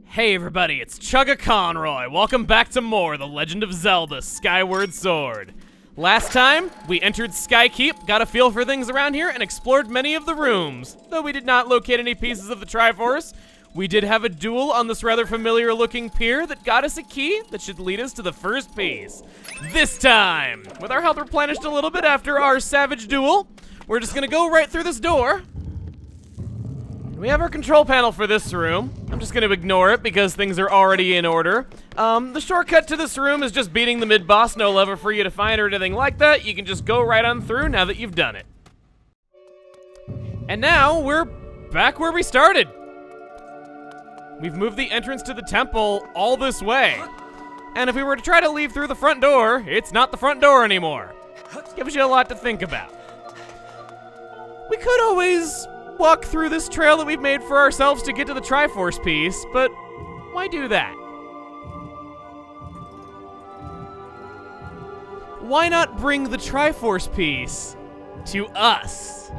Hey everybody, it's Chugga Conroy. Welcome back to more The Legend of Zelda Skyward Sword. Last time, we entered Skykeep, got a feel for things around here, and explored many of the rooms. Though we did not locate any pieces of the Triforce, we did have a duel on this rather familiar looking pier that got us a key that should lead us to the first piece. This time, with our health replenished a little bit after our savage duel, we're just gonna go right through this door. We have our control panel for this room. I'm just gonna ignore it because things are already in order. The shortcut to this room is just beating the mid-boss. No lever for you to find or anything like that. You can just go right on through now that you've done it. And now we're back where we started. We've moved the entrance to the temple all this way. And if we were to try to leave through the front door, it's not the front door anymore. Gives you a lot to think about. We could always walk through this trail that we've made for ourselves to get to the Triforce piece, but why do that? Why not bring the Triforce piece to us?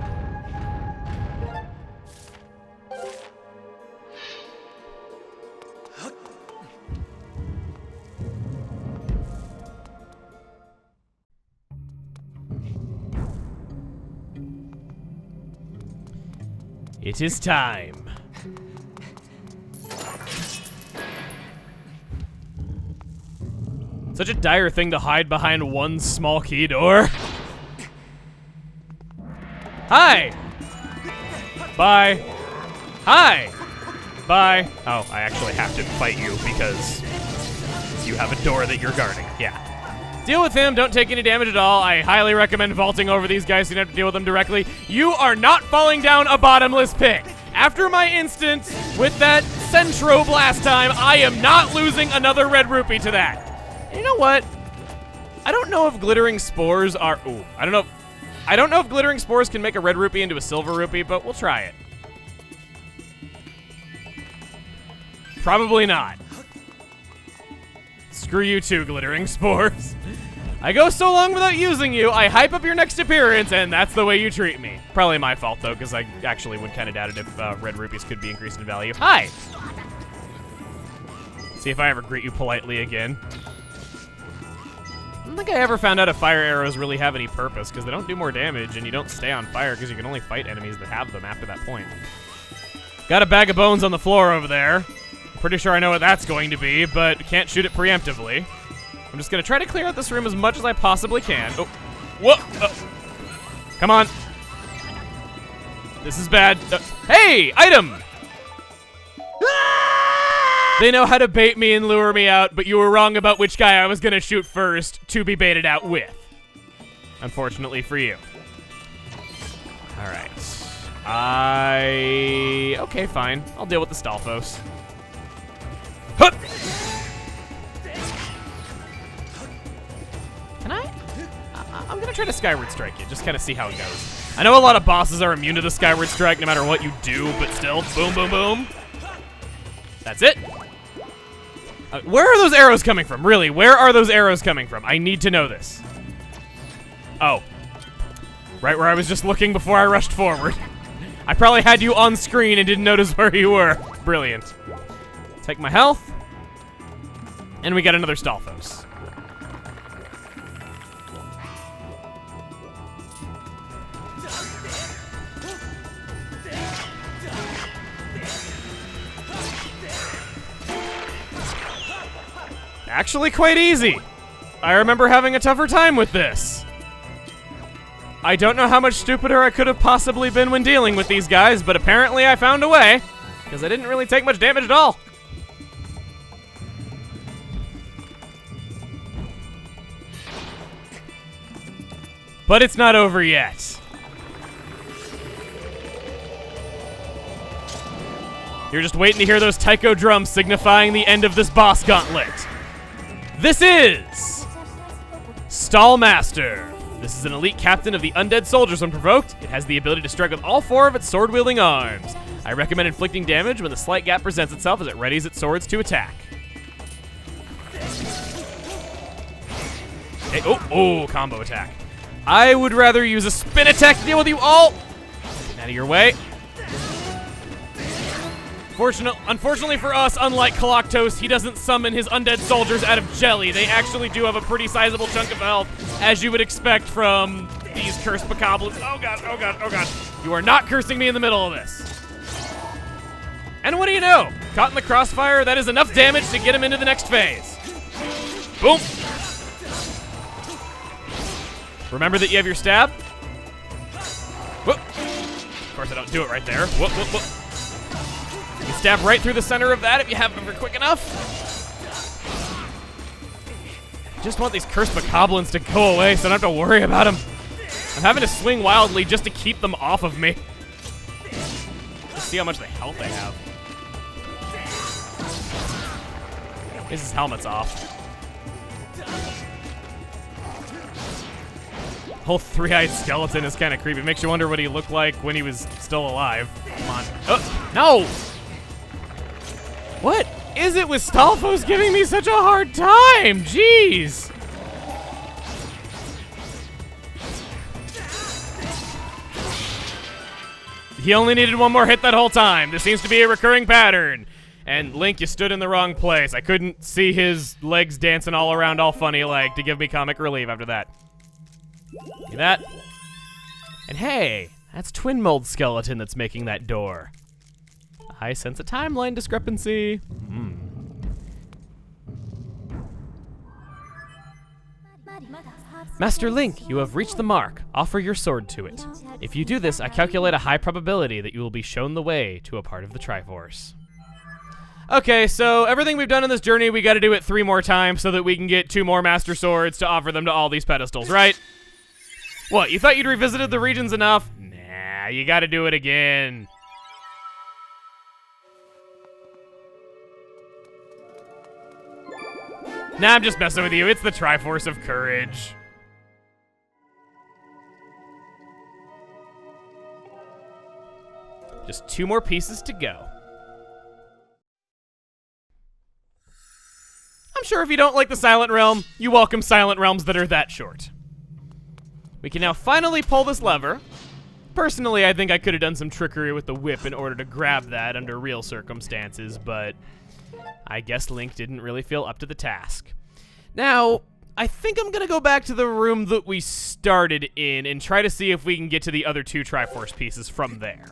It is time. Such a dire thing to hide behind one small key door. Hi! Bye. Hi! Bye. Oh, I actually have to fight you because you have a door that you're guarding. Yeah. Deal with him, don't take any damage at all. I highly recommend vaulting over these guys so you don't have to deal with them directly. You are not falling down a bottomless pit. After my instance with that Centro last time, I am not losing another red rupee to that. And you know what? I don't know if glittering spores are, I don't know if glittering spores can make a red rupee into a silver rupee, but we'll try it. Probably not. Screw you too, glittering spores. I go so long without using you, I hype up your next appearance, and that's the way you treat me. Probably my fault, though, because I actually would kind of doubt it if red rupees could be increased in value. Hi! See if I ever greet you politely again. I don't think I ever found out if fire arrows really have any purpose, because they don't do more damage, and you don't stay on fire, because you can only fight enemies that have them after that point. Got a bag of bones on the floor over there. Pretty sure I know what that's going to be, but can't shoot it preemptively. I'm just gonna try to clear out this room as much as I possibly can. Oh, whoa! Come on. This is bad. Hey, item! They know how to bait me and lure me out, but you were wrong about which guy I was gonna shoot first to be baited out with. Unfortunately for you. All right. Okay, fine. I'll deal with the Stalfos. Hup! Can I? I'm gonna try to Skyward Strike you, just kind of see how it goes. I know a lot of bosses are immune to the Skyward Strike no matter what you do, but still, boom, boom, boom. That's it. Where are those arrows coming from? Really, where are those arrows coming from? I need to know this. Oh. Right where I was just looking before I rushed forward. I probably had you on screen and didn't notice where you were. Brilliant. Take my health, and we got another Stalfos. Actually quite easy. I remember having a tougher time with this. I don't know how much stupider I could have possibly been when dealing with these guys, but apparently I found a way, because I didn't really take much damage at all. But it's not over yet. You're just waiting to hear those taiko drums signifying the end of this boss gauntlet. This is Stallmaster. This is an elite captain of the undead soldiers when provoked. It has the ability to strike with all four of its sword-wielding arms. I recommend inflicting damage when the slight gap presents itself as it readies its swords to attack. Hey, combo attack. I would rather use a spin attack to deal with you all. Get out of your way. Unfortunately for us, unlike Kaloctos, he doesn't summon his undead soldiers out of jelly. They actually do have a pretty sizable chunk of health, as you would expect from these cursed bokoblins. Oh god, oh god, oh god. You are not cursing me in the middle of this. And what do you know? Caught in the crossfire, that is enough damage to get him into the next phase. Boom. Remember that you have your stab? Whoop. Of course I don't do it right there. Whoop, whoop, whoop. You stab right through the center of that if you have it quick enough. I just want these cursed bokoblins to go away so I don't have to worry about them. I'm having to swing wildly just to keep them off of me. Let's see how much the health they have. His helmet's off. Whole three-eyed skeleton is kind of creepy. Makes you wonder what he looked like when he was still alive. Come on. Oh, no! What is it with Stalfos giving me such a hard time? Jeez! He only needed one more hit that whole time. This seems to be a recurring pattern. And Link, you stood in the wrong place. I couldn't see his legs dancing all around all funny like to give me comic relief after that. See that? And hey, that's Twin Mold Skeleton that's making that door. I sense a timeline discrepancy. Master Link, you have reached the mark. Offer your sword to it. If you do this, I calculate a high probability that you will be shown the way to a part of the Triforce. Okay, so everything we've done in this journey, we gotta do it 3 more times so that we can get 2 more Master Swords to offer them to all these pedestals, right? What, you thought you'd revisited the regions enough? Nah, you gotta do it again. Nah, I'm just messing with you. It's the Triforce of Courage. Just 2 more pieces to go. I'm sure if you don't like the Silent Realm, you welcome Silent Realms that are that short. We can now finally pull this lever. Personally, I think I could have done some trickery with the whip in order to grab that under real circumstances, but I guess Link didn't really feel up to the task. Now, I think I'm gonna go back to the room that we started in and try to see if we can get to the other 2 Triforce pieces from there.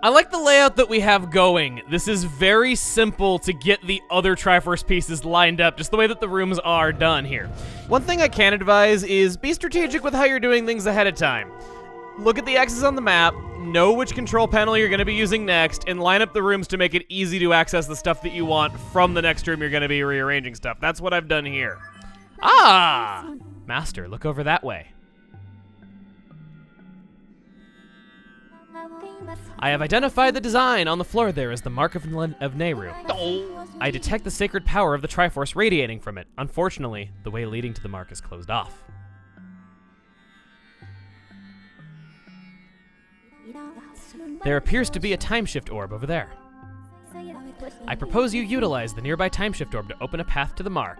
I like the layout that we have going. This is very simple to get the other Triforce pieces lined up, just the way that the rooms are done here. One thing I can advise is be strategic with how you're doing things ahead of time. Look at the X's on the map, know which control panel you're going to be using next, and line up the rooms to make it easy to access the stuff that you want from the next room you're going to be rearranging stuff. That's what I've done here. Ah! Master, look over that way. I have identified the design on the floor there as the mark of Nehru. Oh. I detect the sacred power of the Triforce radiating from it. Unfortunately, the way leading to the mark is closed off. There appears to be a time shift orb over there. I propose you utilize the nearby time shift orb to open a path to the mark.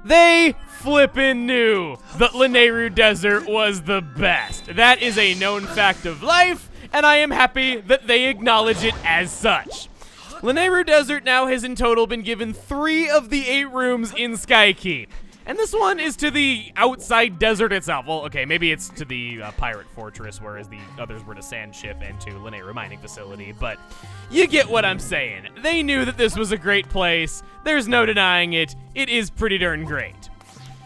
They flippin' knew that Lanayru Desert was the best. That is a known fact of life, and I am happy that they acknowledge it as such. Lanayru Desert now has in total been given 3 of the 8 rooms in Skykeep. And this one is to the outside desert itself. Well, okay, maybe it's to the pirate fortress, whereas the others were to Sand Ship and to Lanayru Mining Facility, but you get what I'm saying. They knew that this was a great place. There's no denying it. It is pretty darn great.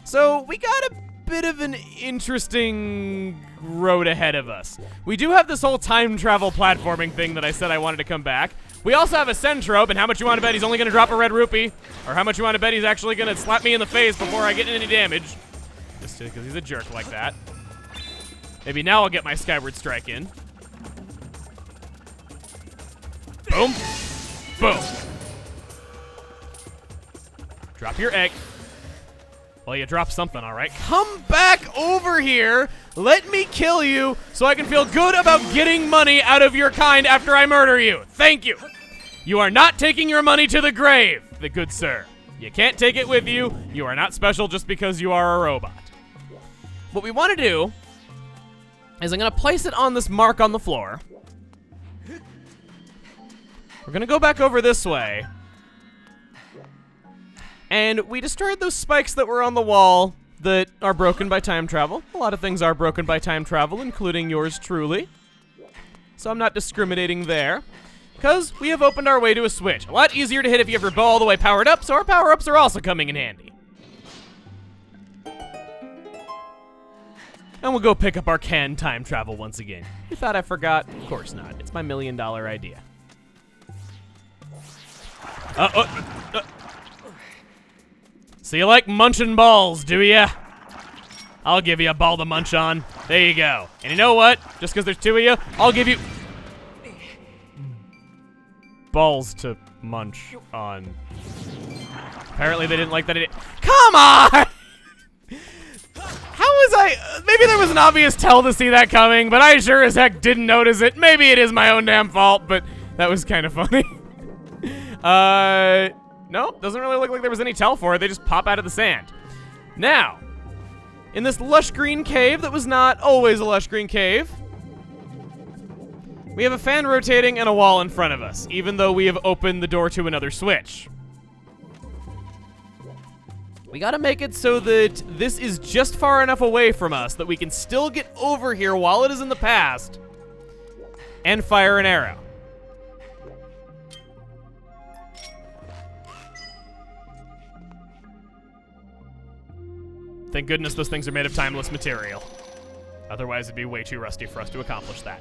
So we got a bit of an interesting road ahead of us. We do have this whole time travel platforming thing that I said I wanted to come back. We also have a Centrope, and how much you want to bet he's only going to drop a red rupee? Or how much you want to bet he's actually going to slap me in the face before I get any damage? Just because he's a jerk like that. Maybe now I'll get my Skyward Strike in. Boom. Boom. Drop your egg. Well, you dropped something, all right. Come back over here. Let me kill you so I can feel good about getting money out of your kind after I murder you. Thank you. You are not taking your money to the grave, the good sir. You can't take it with you. You are not special just because you are a robot. What we want to do is I'm going to place it on this mark on the floor. We're going to go back over this way. And we destroyed those spikes that were on the wall that are broken by time travel. A lot of things are broken by time travel, including yours truly. So I'm not discriminating there. Because we have opened our way to a switch. A lot easier to hit if you have your bow all the way powered up, so our power-ups are also coming in handy. And we'll go pick up our can time travel once again. You thought I forgot? Of course not. It's my $1 million idea. So you like munching balls, do ya? I'll give you a ball to munch on. There you go. And you know what? Just because there's two of you, I'll give you balls to munch on. Apparently they didn't like that idea. Come on! How was I? Maybe there was an obvious tell to see that coming, but I sure as heck didn't notice it. Maybe it is my own damn fault, but that was kind of funny. No, doesn't really look like there was any tell for it. They just pop out of the sand. Now, in this lush green cave that was not always a lush green cave, we have a fan rotating and a wall in front of us, even though we have opened the door to another switch. We gotta make it so that this is just far enough away from us that we can still get over here while it is in the past and fire an arrow. Thank goodness those things are made of timeless material. Otherwise, it'd be way too rusty for us to accomplish that.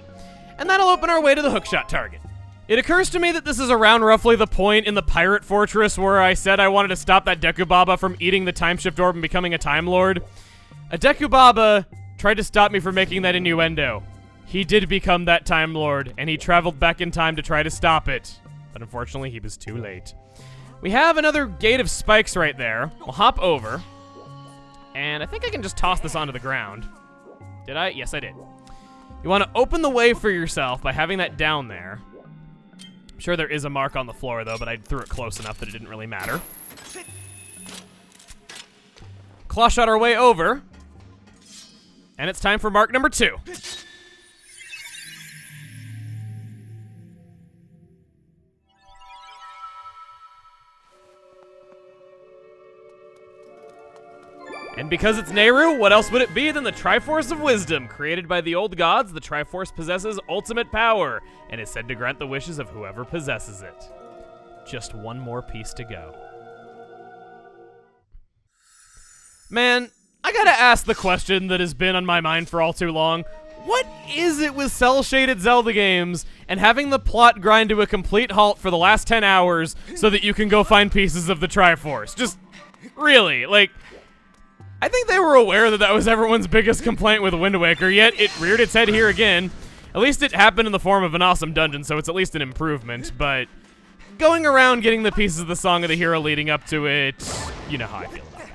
And that'll open our way to the Hookshot Target. It occurs to me that this is around roughly the point in the Pirate Fortress where I said I wanted to stop that Dekubaba from eating the Time Shift Orb and becoming a Time Lord. A Dekubaba tried to stop me from making that innuendo. He did become that Time Lord, and he traveled back in time to try to stop it. But unfortunately, he was too late. We have another gate of spikes right there. We'll hop over. And I think I can just toss this onto the ground. Did I? Yes, I did. You want to open the way for yourself by having that down there. I'm sure there is a mark on the floor, though, but I threw it close enough that it didn't really matter. Claw shot our way over. And it's time for mark number 2. And because it's Nehru, what else would it be than the Triforce of Wisdom? Created by the old gods, the Triforce possesses ultimate power, and is said to grant the wishes of whoever possesses it. Just one more piece to go. Man, I gotta ask the question that has been on my mind for all too long. What is it with cel-shaded Zelda games and having the plot grind to a complete halt for the last 10 hours so that you can go find pieces of the Triforce? Just, really, like... I think they were aware that that was everyone's biggest complaint with Wind Waker, yet it reared its head here again. At least it happened in the form of an awesome dungeon, so it's at least an improvement, but going around getting the pieces of the Song of the Hero leading up to it, you know how I feel about that.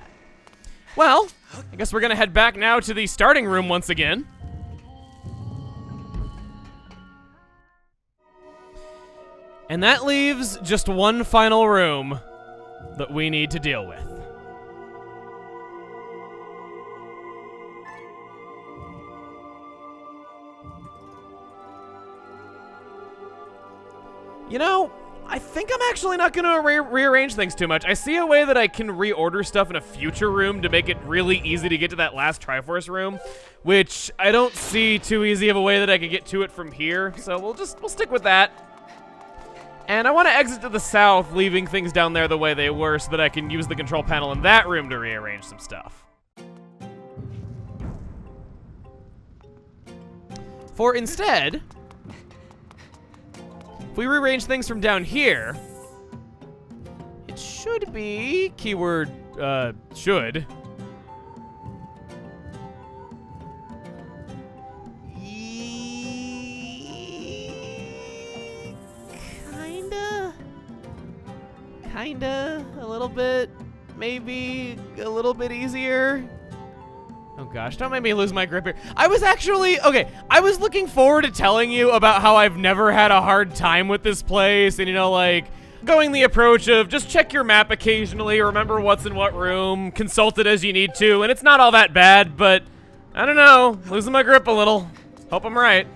Well, I guess we're gonna head back now to the starting room once again. And that leaves just one final room that we need to deal with. You know, I think I'm actually not going to rearrange things too much. I see a way that I can reorder stuff in a future room to make it really easy to get to that last Triforce room, which I don't see too easy of a way that I could get to it from here, so we'll stick with that. And I want to exit to the south, leaving things down there the way they were so that I can use the control panel in that room to rearrange some stuff. For instead... if we rearrange things from down here, it should be, keyword, should. Kinda, a little bit, maybe a little bit easier. Oh gosh, don't make me lose my grip here. I was actually, okay, I was looking forward to telling you about how I've never had a hard time with this place, and you know, like, going the approach of just check your map occasionally, remember what's in what room, consult it as you need to, and it's not all that bad, but I don't know, losing my grip a little. Hope I'm right.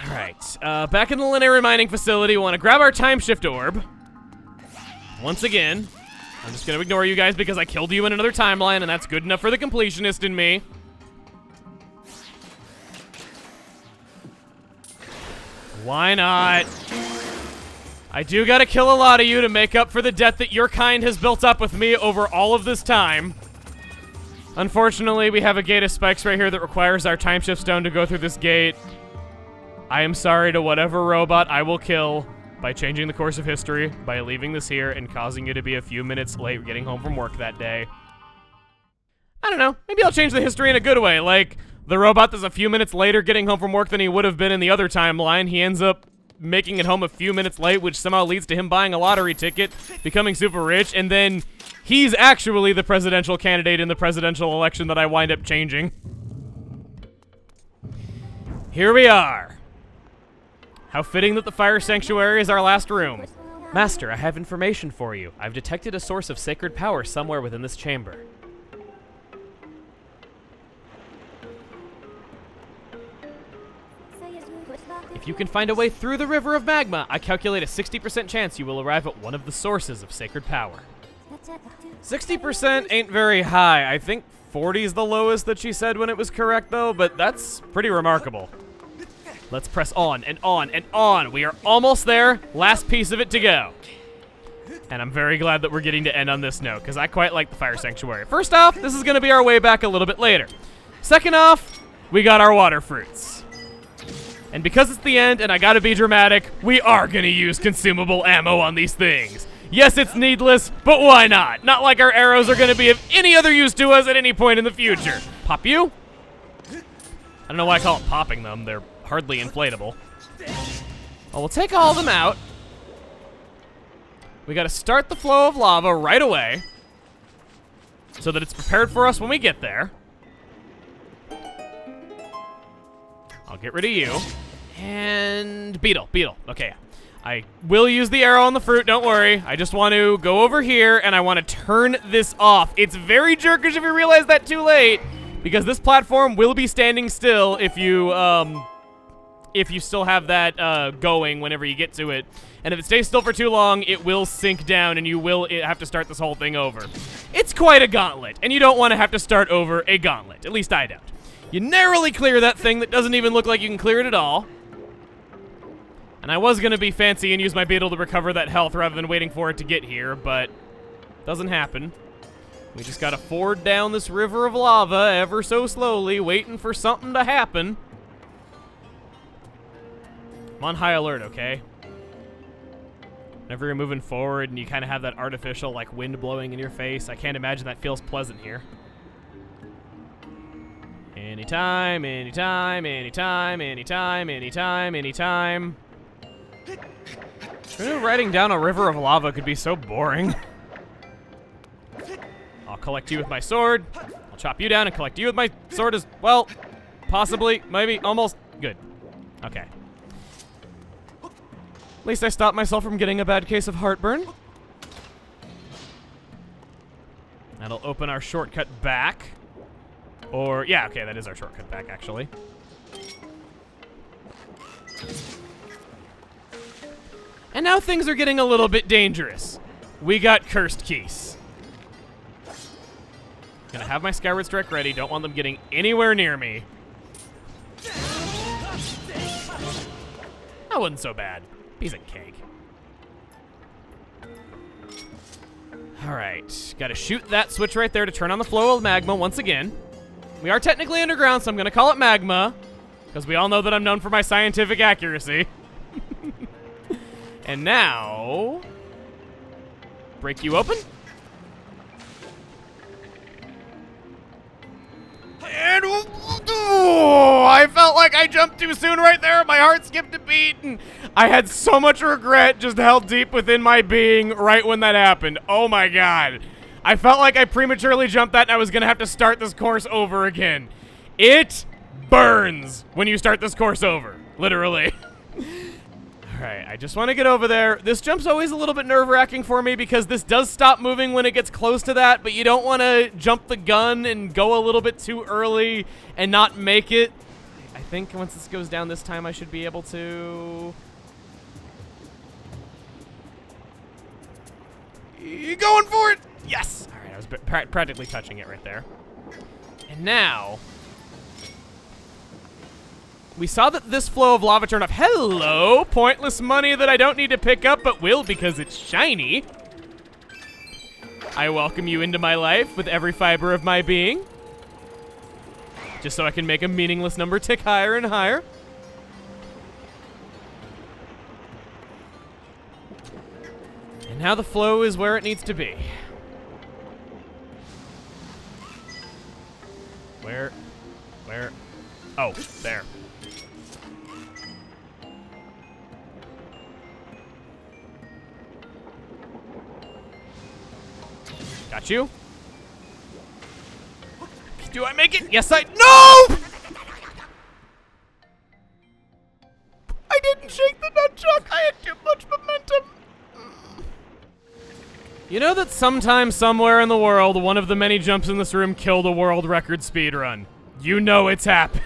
Alright, back in the linear mining facility, we want to grab our time shift orb. Once again, I'm just going to ignore you guys because I killed you in another timeline, and that's good enough for the completionist in me. Why not? I do gotta kill a lot of you to make up for the debt that your kind has built up with me over all of this time. Unfortunately, we have a gate of spikes right here that requires our time shift stone to go through this gate. I am sorry to whatever robot I will kill by changing the course of history, by leaving this here and causing you to be a few minutes late getting home from work that day. I don't know, maybe I'll change the history in a good way, like the robot that's a few minutes later getting home from work than he would have been in the other timeline. He ends up making it home a few minutes late, which somehow leads to him buying a lottery ticket, becoming super rich, and then he's actually the presidential candidate in the presidential election that I wind up changing. Here we are. How fitting that the fire sanctuary is our last room. Master, I have information for you. I've detected a source of sacred power somewhere within this chamber. If you can find a way through the river of magma, I calculate a 60% chance you will arrive at one of the sources of sacred power. 60% ain't very high. I think 40 is the lowest that she said when it was correct, though, but that's pretty remarkable. Let's press on and on and on. We are almost there. Last piece of it to go. And I'm very glad that we're getting to end on this note, because I quite like the fire sanctuary. First off, this is going to be our way back a little bit later. Second off, we got our water fruits. And because it's the end and I gotta be dramatic, we are gonna use consumable ammo on these things. Yes, it's needless, but why not? Not like our arrows are gonna be of any other use to us at any point in the future. Pop you? I don't know why I call it popping them. They're hardly inflatable. Well, we'll take all of them out. We gotta start the flow of lava right away so that it's prepared for us when we get there. I'll get rid of you. And beetle. Okay. I will use the arrow on the fruit, don't worry. I just want to go over here and I want to turn this off. It's very jerkish if you realize that too late, because this platform will be standing still if you still have that going whenever you get to it. And if it stays still for too long, it will sink down and you will have to start this whole thing over. It's quite a gauntlet, and you don't want to have to start over a gauntlet. At least I don't. You narrowly clear that thing that doesn't even look like you can clear it at all. And I was going to be fancy and use my beetle to recover that health rather than waiting for it to get here, but doesn't happen. We just got to ford down this river of lava ever so slowly, waiting for something to happen. I'm on high alert, okay? Whenever you're moving forward and you kind of have that artificial, like, wind blowing in your face, I can't imagine that feels pleasant here. Anytime, anytime, anytime, anytime, anytime, anytime. Riding down a river of lava could be so boring. I'll collect you with my sword. I'll chop you down and collect you with my sword as well. Possibly, maybe, almost. Good. Okay. At least I stopped myself from getting a bad case of heartburn. That'll open our shortcut back. Or, yeah, okay, that is our shortcut back, actually. And now things are getting a little bit dangerous. We got cursed keys. Gonna have my Skyward Strike ready. Don't want them getting anywhere near me. That wasn't so bad. Piece of cake. Alright, gotta shoot that switch right there to turn on the flow of magma once again. We are technically underground, so I'm gonna call it magma, because we all know that I'm known for my scientific accuracy. And now, break you open. And I felt like I jumped too soon right there. My heart skipped a beat, and I had so much regret just held deep within my being right when that happened. Oh my god. I felt like I prematurely jumped that and I was gonna have to start this course over again. It burns when you start this course over. Literally. Alright, I just want to get over there. This jump's always a little bit nerve-wracking for me because this does stop moving when it gets close to that, but you don't want to jump the gun and go a little bit too early and not make it. I think once this goes down this time, I should be able to... You going for it? Yes! Alright, I was practically touching it right there. And now... We saw that this flow of lava turned off. Hello! Pointless money that I don't need to pick up, but will because it's shiny. I welcome you into my life with every fiber of my being. Just so I can make a meaningless number tick higher and higher. And now the flow is where it needs to be. Where? Oh, there. Got you. Do I make it? Yes, No! I didn't shake the nunchuck. I had too much momentum. You know that sometime, somewhere in the world, one of the many jumps in this room killed a world record speedrun. You know it's happened.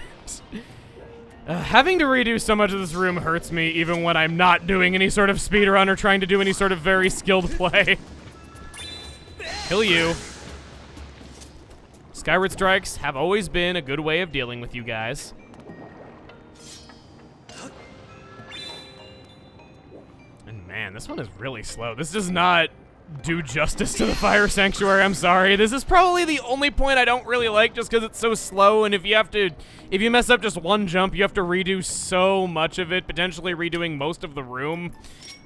Having to redo so much of this room hurts me, even when I'm not doing any sort of speedrun or trying to do any sort of very skilled play. Kill you. Skyward strikes have always been a good way of dealing with you guys. And man, this one is really slow. This does not do justice to the fire sanctuary, I'm sorry. This is probably the only point I don't really like just because it's so slow, and if you mess up just one jump, you have to redo so much of it, potentially redoing most of the room.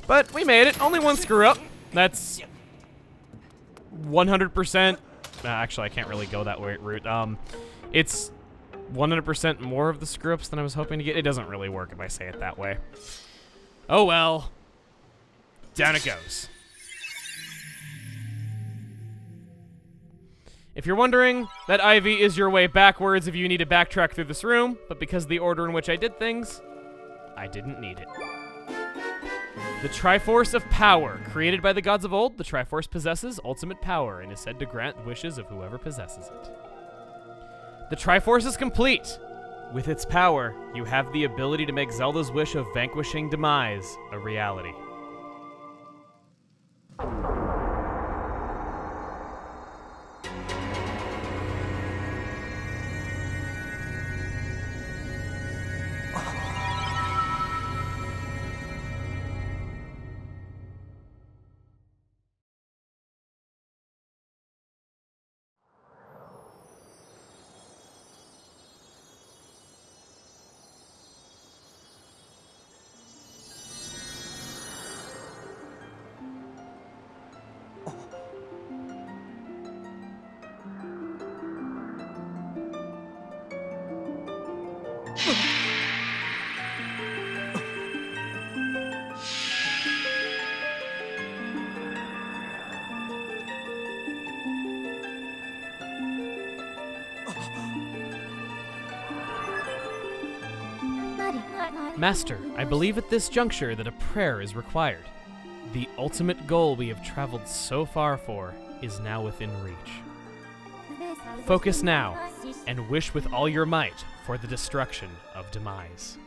But we made it. Only one screw up. That's 100%. Actually, I can't really go that route. It's 100% more of the screw ups than I was hoping to get. It doesn't really work if I say it that way. Oh well. Down it goes. If you're wondering, that ivy is your way backwards if you need to backtrack through this room, but because of the order in which I did things, I didn't need it. The Triforce of Power. Created by the gods of old, the Triforce possesses ultimate power and is said to grant the wishes of whoever possesses it. The Triforce is complete. With its power, you have the ability to make Zelda's wish of vanquishing demise a reality. Master, I believe at this juncture that a prayer is required. The ultimate goal we have traveled so far for is now within reach. Focus now, and wish with all your might for the destruction of demise.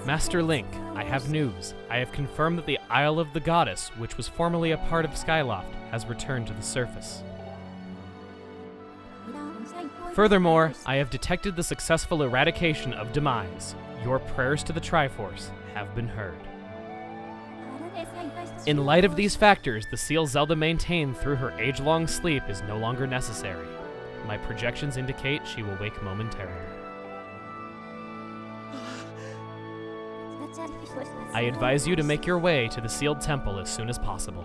Master Link, I have news. I have confirmed that the Isle of the Goddess, which was formerly a part of Skyloft, has returned to the surface. Furthermore, I have detected the successful eradication of Demise. Your prayers to the Triforce have been heard. In light of these factors, the seal Zelda maintained through her age-long sleep is no longer necessary. My projections indicate she will wake momentarily. I advise you to make your way to the sealed temple as soon as possible.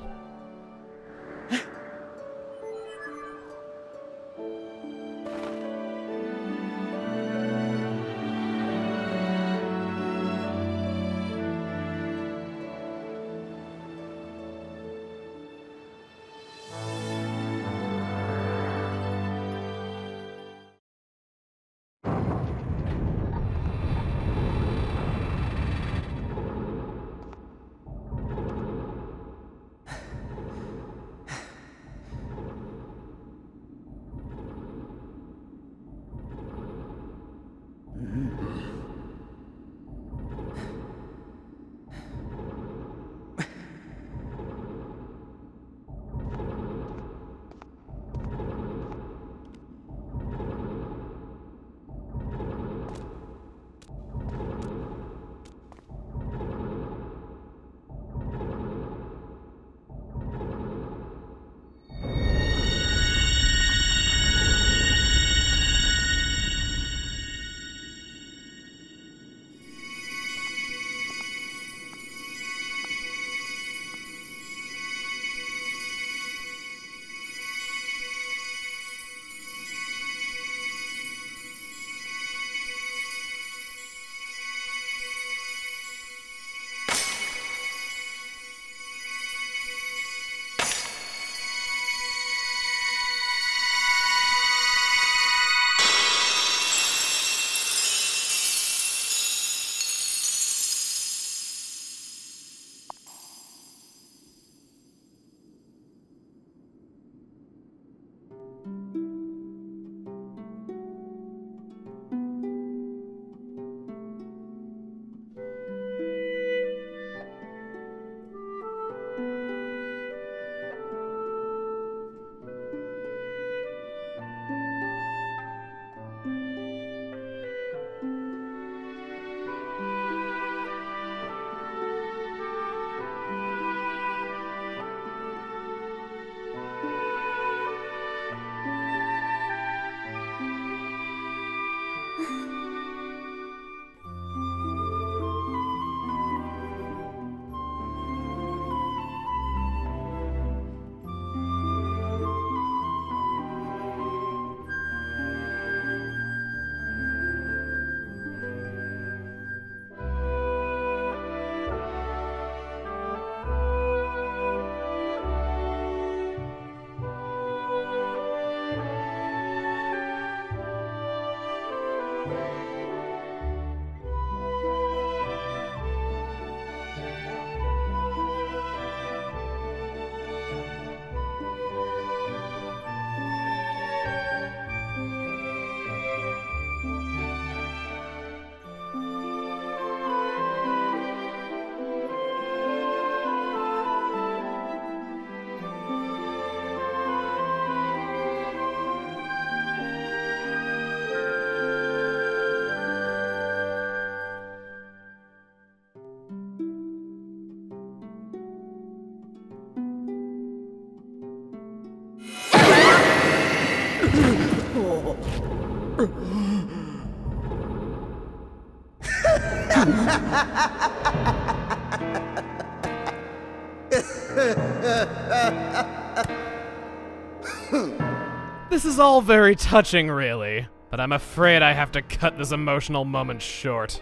This is all very touching, really, but I'm afraid I have to cut this emotional moment short.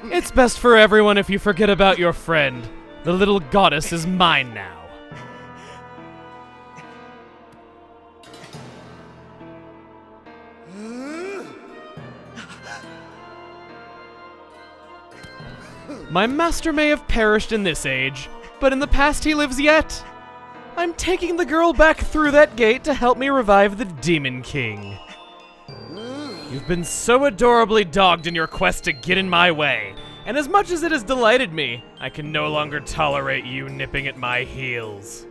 It's best for everyone if you forget about your friend. The little goddess is mine now. My master may have perished in this age, but in the past he lives yet. I'm taking the girl back through that gate to help me revive the Demon King. You've been so adorably dogged in your quest to get in my way, and as much as it has delighted me, I can no longer tolerate you nipping at my heels.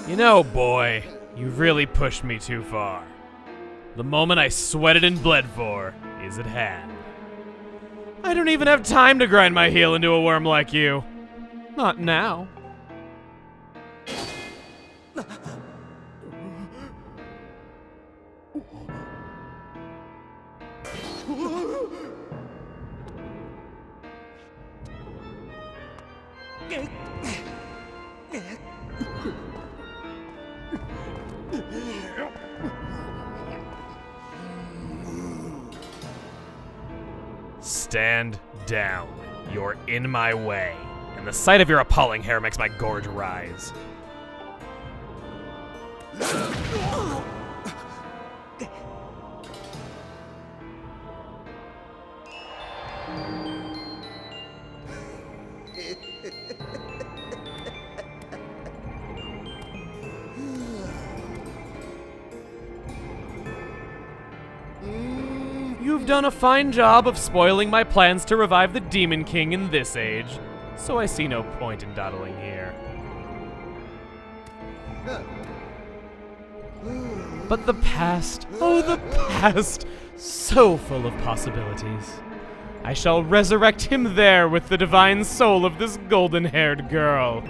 You know, boy, you've really pushed me too far. The moment I sweated and bled for is at hand. I don't even have time to grind my heel into a worm like you. Not now. Stand down. You're in my way, and the sight of your appalling hair makes my gorge rise. You've done a fine job of spoiling my plans to revive the Demon King in this age, so I see no point in dawdling here. But the past, oh the past, so full of possibilities. I shall resurrect him there with the divine soul of this golden-haired girl.